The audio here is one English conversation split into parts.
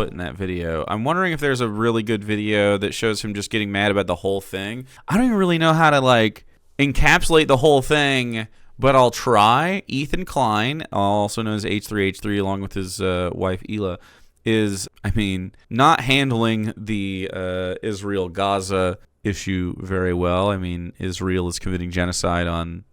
put in that video. I'm wondering if there's a really good video that shows him just getting mad about the whole thing. I don't even really know how to like encapsulate the whole thing, but I'll try. Ethan Klein, also known as H3H3, along with his wife Ela, is, I mean, not handling the Israel-Gaza issue very well. I mean, Israel is committing genocide on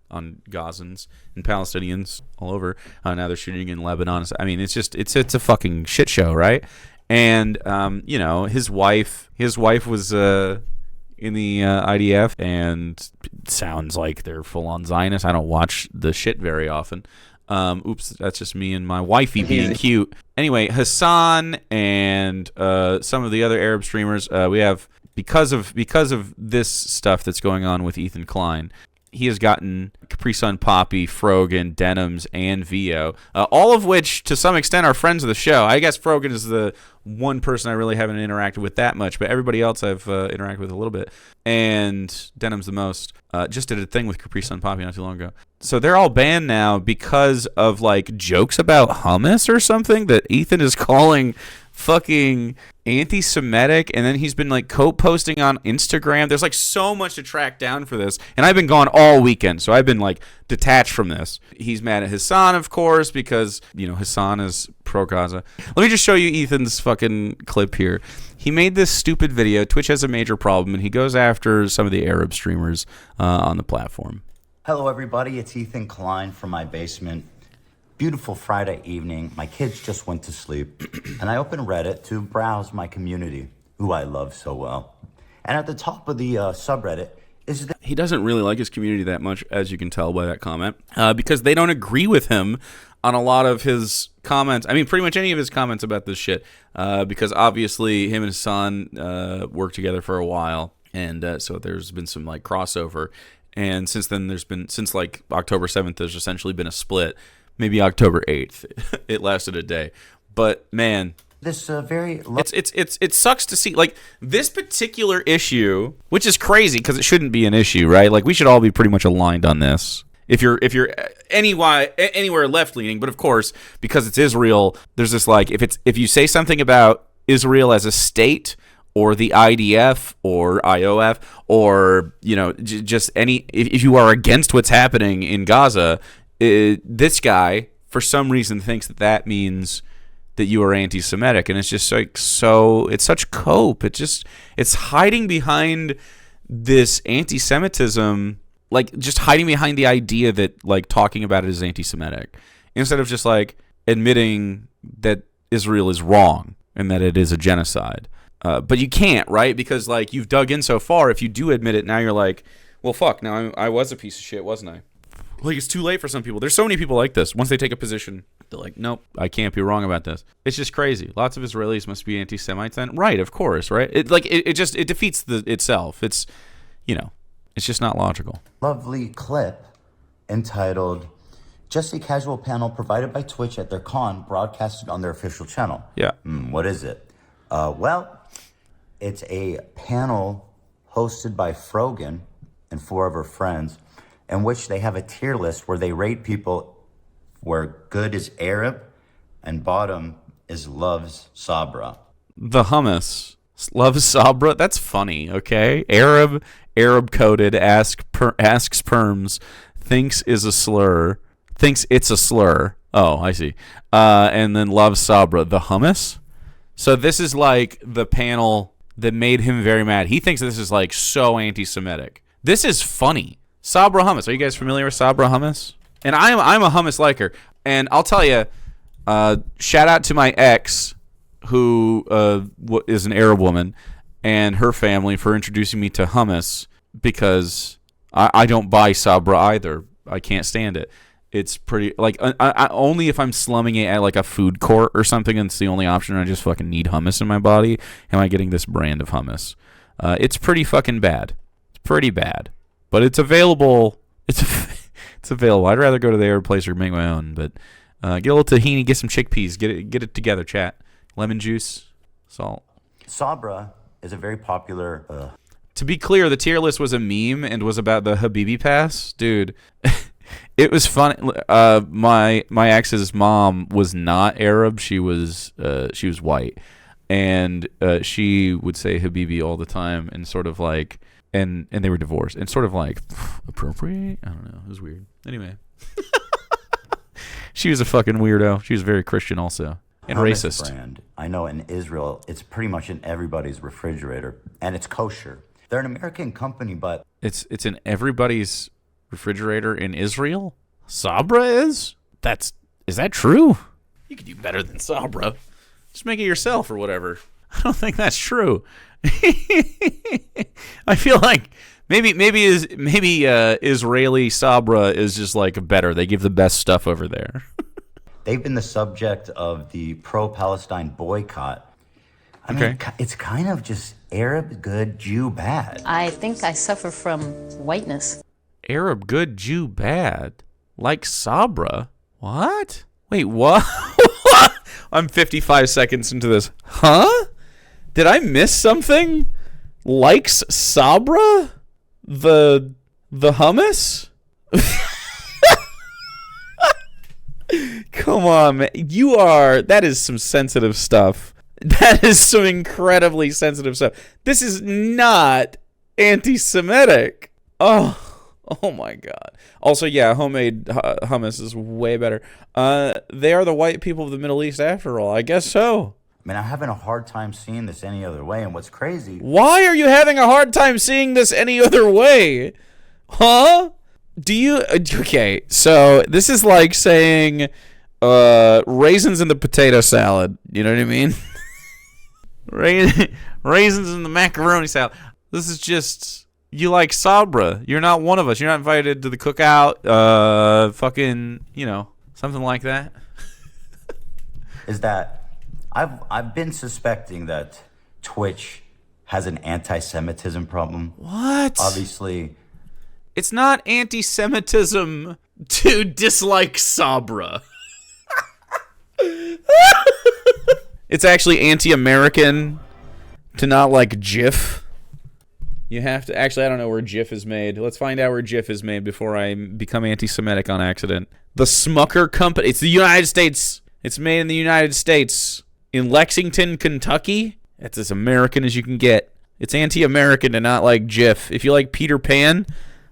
Gazans and Palestinians all over. Now they're shooting in Lebanon. I mean, it's a fucking shit show, right? And you know, his wife was in the IDF, and sounds like they're full on Zionists. I don't watch the shit very often. Oops, that's just me and my wifey being cute. Anyway, Hassan and some of the other Arab streamers, we have, because of this stuff that's going on with Ethan Klein, he has gotten Capri Sun, Poppy, Frogan, Denims, and Vio, all of which, to some extent, are friends of the show. I guess Frogan is the one person I really haven't interacted with that much, but everybody else I've interacted with a little bit. And Denim's the most. Just did a thing with Capri Sun, Poppy not too long ago. So they're all banned now because of, like, jokes about hummus or something that Ethan is calling fucking anti-Semitic, and then he's been like posting on Instagram. There's like so much to track down for this, and I've been gone all weekend, so I've been like detached from this. He's mad at Hassan, of course, because, you know, Hassan is pro-Gaza. Let me just show you Ethan's fucking clip here. He made this stupid video. Twitch has a major problem, and he goes after some of the Arab streamers on the platform. Hello everybody, it's Ethan Klein from my basement. Beautiful Friday evening, my kids just went to sleep, and I opened Reddit to browse my community, who I love so well. And at the top of the subreddit is the... He doesn't really like his community that much, as you can tell by that comment, because they don't agree with him on a lot of his comments. I mean, pretty much any of his comments about this shit, because obviously him and his son worked together for a while, and so there's been some like crossover. And since then, since like October 7th, there's essentially been a split. Maybe October 8th. It lasted a day. But man, this very it sucks to see like this particular issue, which is crazy because it shouldn't be an issue, right? Like we should all be pretty much aligned on this. If you're anywhere left leaning, but of course, because it's Israel, there's this like if you say something about Israel as a state, or the IDF or IOF, or you know, just any, if you are against what's happening in Gaza, this guy for some reason thinks that means that you are anti-Semitic, and it's just like, so it's such cope. It's hiding behind this anti-Semitism, like just hiding behind the idea that like talking about it is anti-Semitic, instead of just like admitting that Israel is wrong and that it is a genocide. But you can't, right? Because like you've dug in so far. If you do admit it, now you're like, well, fuck. Now I was a piece of shit, wasn't I? Like it's too late for some people. There's so many people like this. Once they take a position, they're like, nope, I can't be wrong about this. It's just crazy. Lots of Israelis must be anti-Semites then, right? Of course, right? It defeats itself. It's, you know, it's just not logical. Lovely clip entitled "Just a Casual Panel Provided by Twitch at their con, broadcasted on their official channel." Yeah. What is it? Well, it's a panel hosted by Frogan and 4 of her friends, in which they have a tier list where they rate people where good is Arab and bottom is loves Sabra. The hummus loves Sabra. That's funny. Okay, Arab coded asks perms thinks it's a slur. Oh, I see. And then loves Sabra. The hummus. So this is like the panel that made him very mad. He thinks this is like so anti-Semitic. This is funny. Sabra hummus. Are you guys familiar with Sabra hummus? And I'm a hummus liker. And I'll tell you, shout out to my ex, who is an Arab woman, and her family for introducing me to hummus, because I don't buy Sabra either. I can't stand it. It's pretty, like, I only if I'm slumming it at like a food court or something, and it's the only option, I just fucking need hummus in my body, am I getting this brand of hummus. It's pretty fucking bad. It's pretty bad. But it's available. It's available. I'd rather go to the Arab place or make my own. But get a little tahini, get some chickpeas, get it together, chat. Lemon juice, salt. Sabra is a very popular. To be clear, the tier list was a meme and was about the Habibi pass, dude. It was funny. My ex's mom was not Arab. She was white, and she would say Habibi all the time, and sort of like, and they were divorced, and sort of like appropriate. I don't know. It was weird. Anyway, she was a fucking weirdo. She was very Christian also, and Hummus racist. Brand. I know in Israel, it's pretty much in everybody's refrigerator, and it's kosher. They're an American company, but It's in everybody's refrigerator in Israel. Sabra is? Is that true? You could do better than Sabra. Just make it yourself or whatever. I don't think that's true. I feel like maybe Israeli Sabra is just like better. They give the best stuff over there. they've been the subject of the pro-Palestine boycott. I mean, it's kind of just Arab good, Jew bad. I think I suffer from whiteness. Arab good, Jew bad. Like Sabra? What? Wait, what? I'm 55 seconds into this. Huh? Did I miss something? Likes Sabra? The hummus? Come on, man. That is some sensitive stuff. That is some incredibly sensitive stuff. This is not anti-Semitic. Oh my God. Also, yeah, homemade hummus is way better. They are the white people of the Middle East after all. I guess so. I mean, I'm having a hard time seeing this any other way, and what's crazy... Why are you having a hard time seeing this any other way? Huh? Do you... Okay, so this is like saying raisins in the potato salad. You know what I mean? Raisins in the macaroni salad. This is just... You like Sabra. You're not one of us. You're not invited to the cookout. Fucking, something like that. Is that... I've been suspecting that Twitch has an anti-Semitism problem. What? Obviously. It's not anti-Semitism to dislike Sabra. It's actually anti-American to not like Jif. You have to... Actually, I don't know where Jif is made. Let's find out where Jif is made before I become anti-Semitic on accident. The Smucker Company. It's the United States. It's made in the United States. In Lexington, Kentucky. That's as American as you can get. It's anti-American to not like Jif. If you like Peter Pan,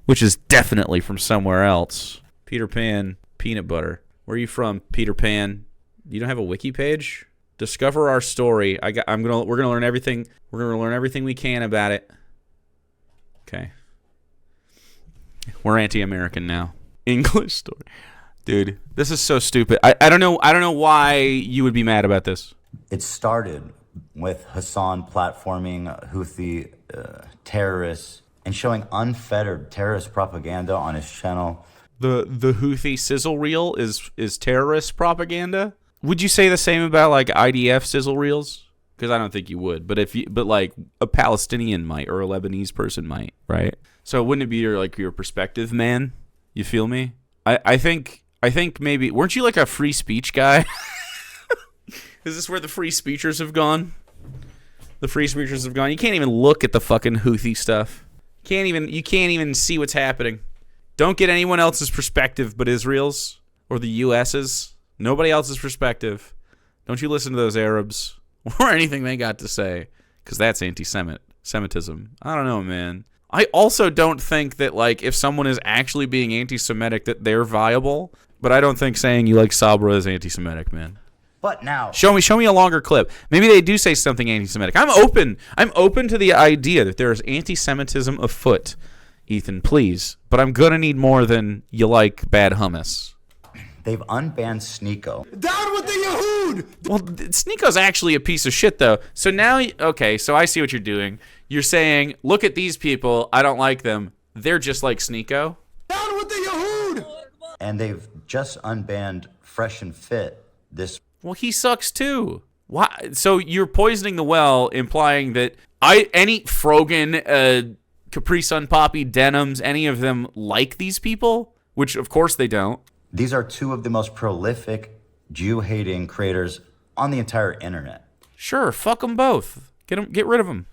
which is definitely from somewhere else. Peter Pan, peanut butter. Where are you from, Peter Pan? You don't have a wiki page? Discover our story. We're gonna learn everything. We're gonna learn everything we can about it. Okay. We're anti-American now. English story. Dude, this is so stupid. I don't know why you would be mad about this. It started with Hassan platforming Houthi terrorists and showing unfettered terrorist propaganda on his channel. The Houthi sizzle reel is terrorist propaganda? Would you say the same about like IDF sizzle reels? Because I don't think you would. But like a Palestinian might, or a Lebanese person might, right? So wouldn't it be your perspective, man? You feel me? I think maybe, weren't you like a free speech guy? Is this where the free speechers have gone? The free speechers have gone. You can't even look at the fucking Houthi stuff. You can't even see what's happening. Don't get anyone else's perspective but Israel's or the US's. Nobody else's perspective. Don't you listen to those Arabs or anything they got to say, because that's anti-Semitism. I don't know, man. I also don't think that, like, if someone is actually being anti-Semitic, that they're viable. But I don't think saying you like Sabra is anti-Semitic, man. But now... Show me a longer clip. Maybe they do say something anti-Semitic. I'm open to the idea that there is anti-Semitism afoot, Ethan, please. But I'm going to need more than you like bad hummus. They've unbanned Sneeko. Down with the Yahud! Well, Sneeko's actually a piece of shit, though. So now, okay, so I see what you're doing. You're saying, look at these people. I don't like them. They're just like Sneeko. Down with the Yahud! And they've just unbanned Fresh and Fit. Well, he sucks, too. Why? So you're poisoning the well, implying that any Frogan, Capri Sun Poppy, Denims, any of them like these people? Which, of course, they don't. These are two of the most prolific Jew-hating creators on the entire internet. Sure, fuck them both. Get rid of them.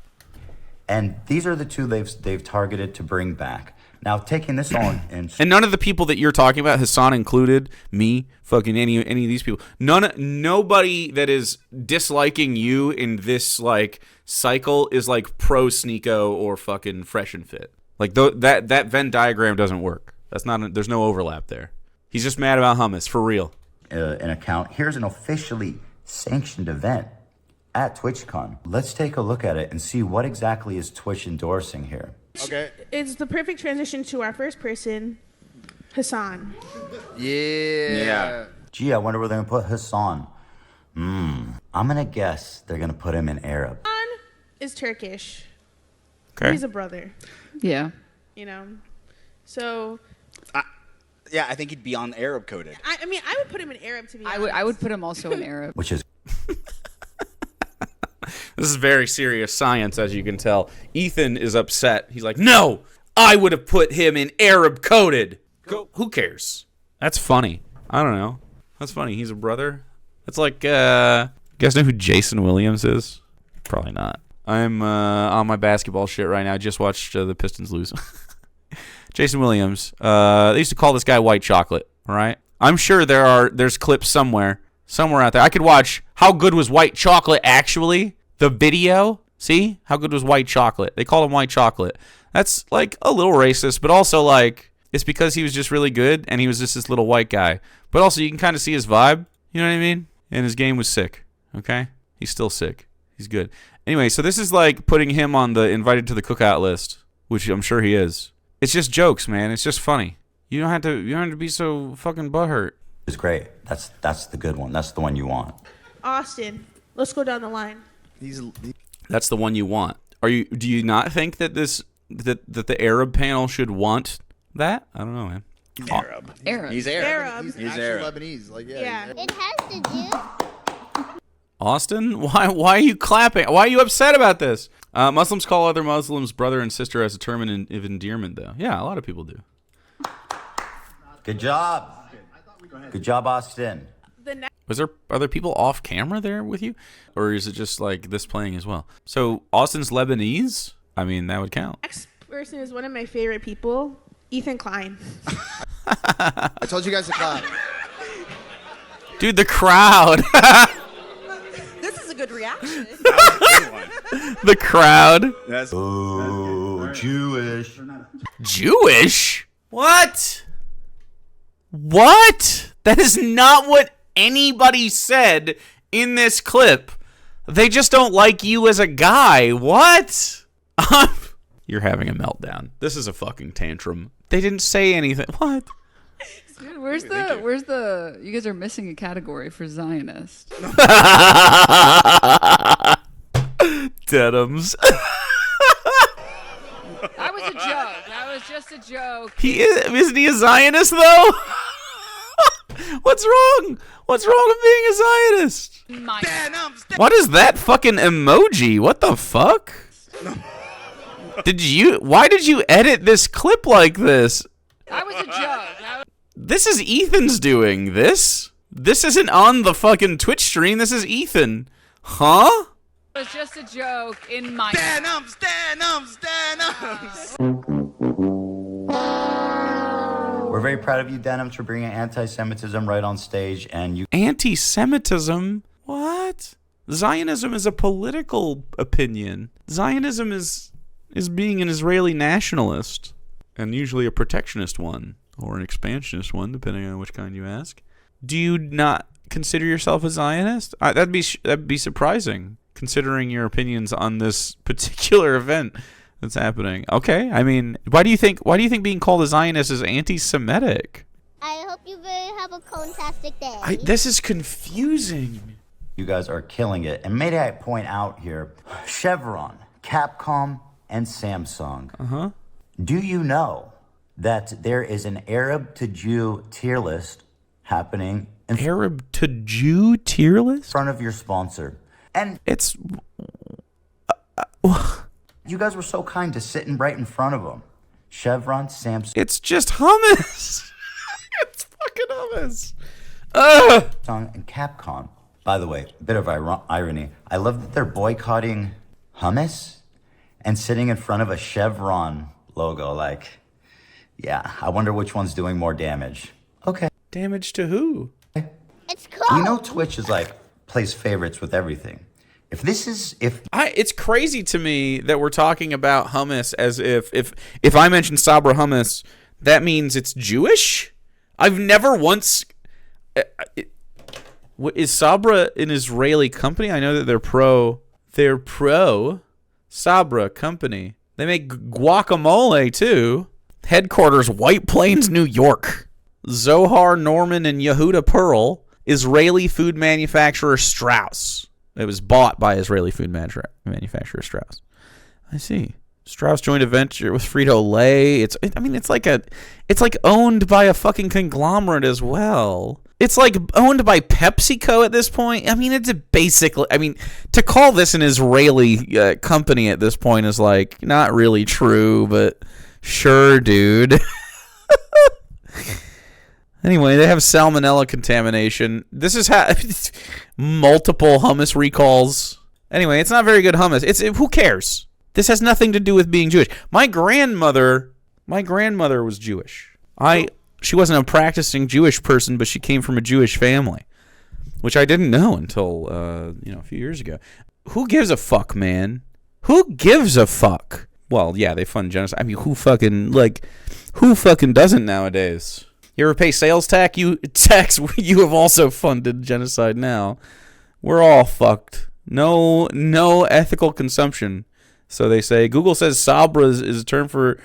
And these are the two they've targeted to bring back. Now, taking this on and And none of the people that you're talking about, Hassan included, me, fucking any of these people, nobody that is disliking you in this like cycle is like pro Sneeko or fucking Fresh and Fit. Like that Venn diagram doesn't work. There's no overlap there. He's just mad about hummus for real. an account. Here's an officially sanctioned event at TwitchCon. Let's take a look at it and see what exactly is Twitch endorsing here. Okay. It's the perfect transition to our first person, Hassan. Yeah. Gee, I wonder where they're gonna put Hassan. I'm gonna guess they're gonna put him in Arab. Hassan is Turkish. Okay. He's a brother, Yeah. you know. So, Yeah, I think he'd be on Arab coded. I mean, I would put him in Arab, to be honest. I would put him also in Arab. Which is This is very serious science, as you can tell. Ethan is upset. He's like, no, I would have put him in Arab coded. Go. Who cares? That's funny. I don't know. That's funny. He's a brother. It's like, you guys know who Jason Williams is? Probably not. I'm on my basketball shit right now. I just watched the Pistons lose. Jason Williams. They used to call this guy White Chocolate, all right? I'm sure there's clips somewhere out there. I could watch How Good Was White Chocolate Actually? The video. See? How good was White Chocolate? They called him White Chocolate. That's like a little racist, but also like it's because he was just really good and he was just this little white guy. But also you can kind of see his vibe. You know what I mean? And his game was sick. Okay? He's still sick. He's good. Anyway, so this is like putting him on the invited to the cookout list, which I'm sure he is. It's just jokes, man. It's just funny. You don't have to be so fucking butthurt. great. That's the good one. That's the one you want. Austin, let's go down the line. That's the one you want. Do you not think that that the Arab panel should want that? I don't know, man. Arab. Arab. He's Arab. Arab. He's Actual Arab. Lebanese. Like, Yeah. It has to do. Austin, why are you clapping? Why are you upset about this? Muslims call other Muslims brother and sister as a term of endearment, though. Yeah, a lot of people do. Good job. Good job, Austin. Was there other people off camera there with you? Or is it just like this playing as well? So Austin's Lebanese? I mean, that would count. Next person is one of my favorite people, Ethan Klein. I told you guys to clap. Dude, the crowd. This is a good reaction. The crowd. That's Oh, Jewish. Jewish? What? What? That is not what anybody said in this clip. They just don't like you as a guy. What? You're having a meltdown. This is a fucking tantrum. They didn't say anything. What? Dude, where's the? You guys are missing a category for Zionist. Denims. That was a joke. That was just a joke. Isn't he a Zionist though? What's wrong? What's wrong with being a Zionist? What is that fucking emoji? What the fuck? Why did you edit this clip like this? That was a joke. This is Ethan's doing this. This isn't on the fucking Twitch stream. This is Ethan. Huh? It was just a joke in my. stand up. We're very proud of you, Denims, for bringing anti-Semitism right on stage, and you Anti-Semitism? What? Zionism is a political opinion. Zionism is being an Israeli nationalist, and usually a protectionist one, or an expansionist one, depending on which kind you ask. Do you not consider yourself a Zionist? That'd be surprising, considering your opinions on this particular event that's happening. Okay, I mean, why do you think being called a Zionist is anti-Semitic? I hope you have a fantastic day. This is confusing. You guys are killing it. And may I point out here, Chevron, Capcom, and Samsung. Do you know that there is an Arab to Jew tier list happening in Arab to Jew tier list? front of your sponsor? And It's you guys were so kind to sitting right in front of them. Chevron, Samsung, it's just hummus. It's fucking hummus. Ugh. and Capcom. By the way, a bit of irony. I love that they're boycotting hummus and sitting in front of a Chevron logo. Like, Yeah, I wonder which one's doing more damage. Okay. Damage to who? It's cold. You know Twitch is like plays favorites with everything. It's crazy to me that we're talking about hummus as if I mention Sabra hummus, that means it's Jewish? I've never once... Is Sabra an Israeli company? I know that they're pro Sabra company. They make guacamole too. Headquarters White Plains, New York. Zohar Norman and Yehuda Pearl. Israeli food manufacturer Strauss. It was bought by Israeli food manufacturer Strauss. I see. Strauss joined a venture with Frito-Lay. It's like owned by a fucking conglomerate as well. It's like owned by PepsiCo at this point. I mean, it's basically... I mean, to call this an Israeli company at this point is like not really true, but sure, dude. Anyway, they have salmonella contamination. This is multiple hummus recalls. Anyway, it's not very good hummus. Who cares? This has nothing to do with being Jewish. My grandmother was Jewish. She wasn't a practicing Jewish person, but she came from a Jewish family, which I didn't know until a few years ago. Who gives a fuck, man? Who gives a fuck? Well, yeah, they fund genocide. I mean, who fucking doesn't nowadays? You ever pay sales tax? You have also funded genocide now. We're all fucked. No ethical consumption. So they say. Google says Sabra is a term for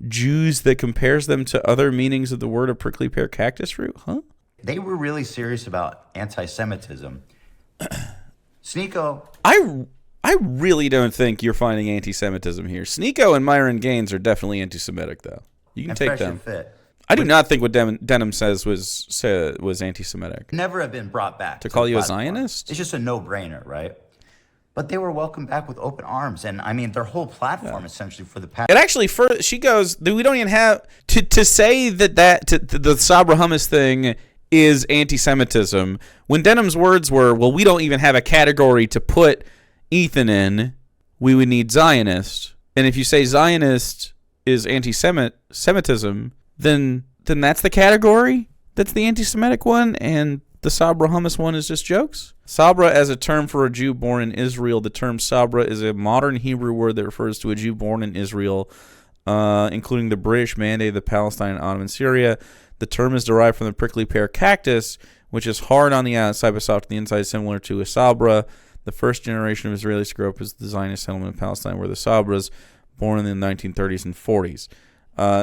Jews that compares them to other meanings of the word of prickly pear cactus fruit. Huh? They were really serious about anti-Semitism. Sneeko. I really don't think you're finding anti-Semitism here. Sneeko and Myron Gaines are definitely anti-Semitic, though. You can take them. Fit. I do not think what Denham says was anti-Semitic. Never have been brought back. To call you a Zionist? It's just a no-brainer, right? But they were welcomed back with open arms. And, I mean, their whole platform essentially for the past... It actually, she goes, we don't even have... To say that the Sabra hummus thing is anti-Semitism, when Denham's words were, well, we don't even have a category to put Ethan in, we would need Zionist. And if you say Zionist is anti-Semitism... Then that's the category? That's the anti-Semitic one, and the Sabra hummus one is just jokes? Sabra as a term for a Jew born in Israel. The term Sabra is a modern Hebrew word that refers to a Jew born in Israel, including the British Mandate, the Palestine, and Ottoman Syria. The term is derived from the prickly pear cactus, which is hard on the outside but soft on the inside, similar to a Sabra. The first generation of Israelis to grow up as the Zionist settlement in Palestine were the Sabras, born in the 1930s and 40s.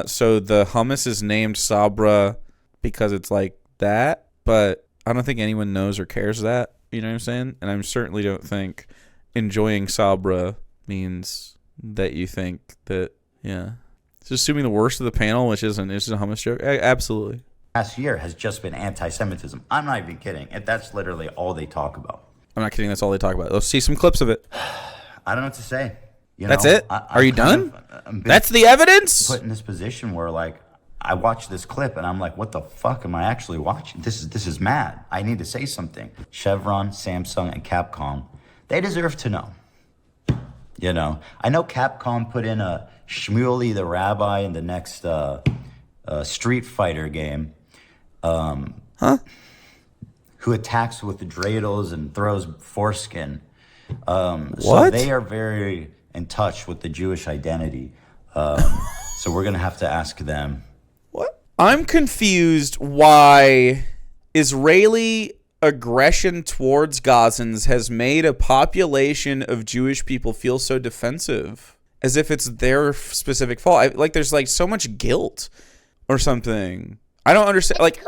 So the hummus is named Sabra because it's like that, but I don't think anyone knows or cares that. You know what I'm saying? And I certainly don't think enjoying Sabra means that you think that, yeah. It's assuming the worst of the panel, which is a hummus joke. Absolutely. Last year has just been anti-Semitism. I'm not even kidding. That's literally all they talk about. I'm not kidding. That's all they talk about. Let's see some clips of it. I don't know what to say. That's it? Are you done? That's the evidence? Put in this position where, like, I watch this clip and I'm like, what the fuck am I actually watching? This is mad. I need to say something. Chevron, Samsung, and Capcom, they deserve to know. You know, I know Capcom put in a Shmuley the Rabbi in the next Street Fighter game. Who attacks with the dreidels and throws foreskin. What? So they are very in touch with the Jewish identity. So we're going to have to ask them. What? I'm confused why Israeli aggression towards Gazans has made a population of Jewish people feel so defensive, as if it's their specific fault. There's like so much guilt or something. I don't understand. Like,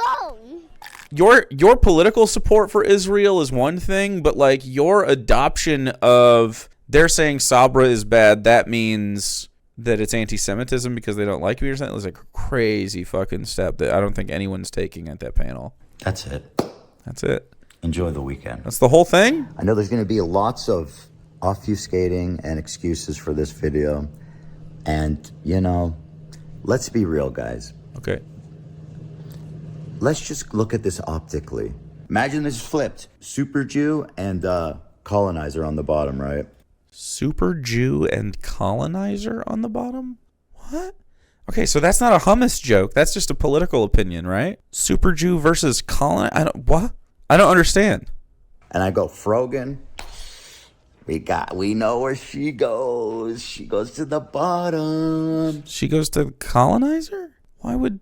your political support for Israel is one thing, but like your adoption of... They're saying Sabra is bad. That means that it's anti-Semitism because they don't like me or something. It's like a crazy fucking step that I don't think anyone's taking at that panel. That's it. That's it. Enjoy the weekend. That's the whole thing? I know there's going to be lots of obfuscating and excuses for this video. And, you know, let's be real, guys. Okay. Let's just look at this optically. Imagine this flipped. Super Jew and colonizer on the bottom, right? Super Jew and colonizer on the bottom? What? Okay, so that's not a hummus joke. That's just a political opinion, right? Super Jew versus Colin. What? I don't understand. And I go, Frogan, we know where she goes. She goes to the bottom. She goes to colonizer? Why would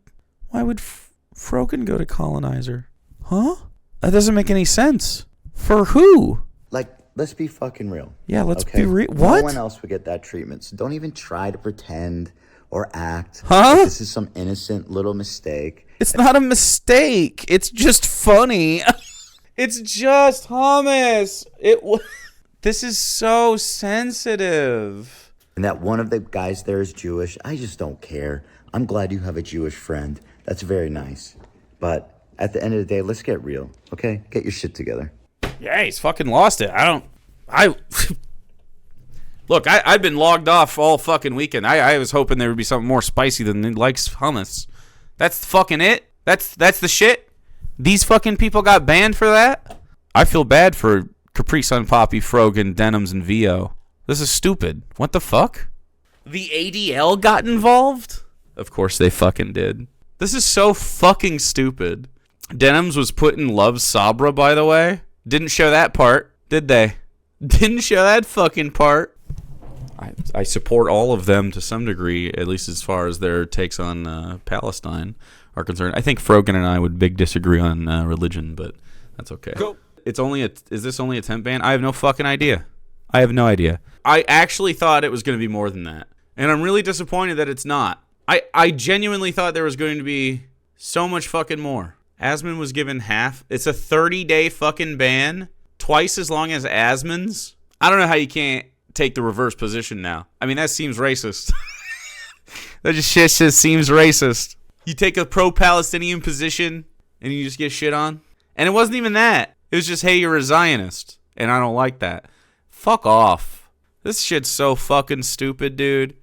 Frogan go to colonizer? Huh? That doesn't make any sense. For who? Like, let's be fucking real. Yeah, let's be real. What? No one else would get that treatment. So don't even try to pretend or act like this is some innocent little mistake. It's not a mistake. It's just funny. It's just hummus. This is so sensitive. And that one of the guys there is Jewish. I just don't care. I'm glad you have a Jewish friend. That's very nice. But at the end of the day, let's get real, okay? Get your shit together. Yeah, he's fucking lost it. Look, I've been logged off all fucking weekend. I was hoping there would be something more spicy than he likes hummus. That's fucking it? That's the shit? These fucking people got banned for that? I feel bad for Capri Sun, Poppy, Frogan, Denims, and VO. This is stupid. What the fuck? The ADL got involved? Of course they fucking did. This is so fucking stupid. Denims was put in Love Sabra, by the way. Didn't show that part, did they? Didn't show that fucking part. I support all of them to some degree, at least as far as their takes on Palestine are concerned. I think Frogan and I would big disagree on religion, but that's okay. Go. Is this only a temp ban? I have no fucking idea. I have no idea. I actually thought it was going to be more than that. And I'm really disappointed that it's not. I genuinely thought there was going to be so much fucking more. Asman was given half. It's a 30-day fucking ban. Twice as long as Asman's. I don't know how you can't take the reverse position now. I mean, that seems racist. That just seems racist. You take a pro-Palestinian position and you just get shit on. And it wasn't even that. It was just, hey, you're a Zionist. And I don't like that. Fuck off. This shit's so fucking stupid, dude.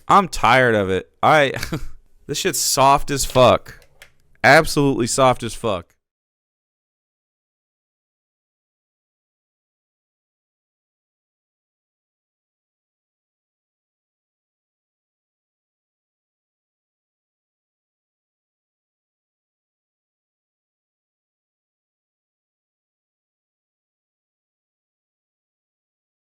I'm tired of it. This shit's soft as fuck. Absolutely soft as fuck.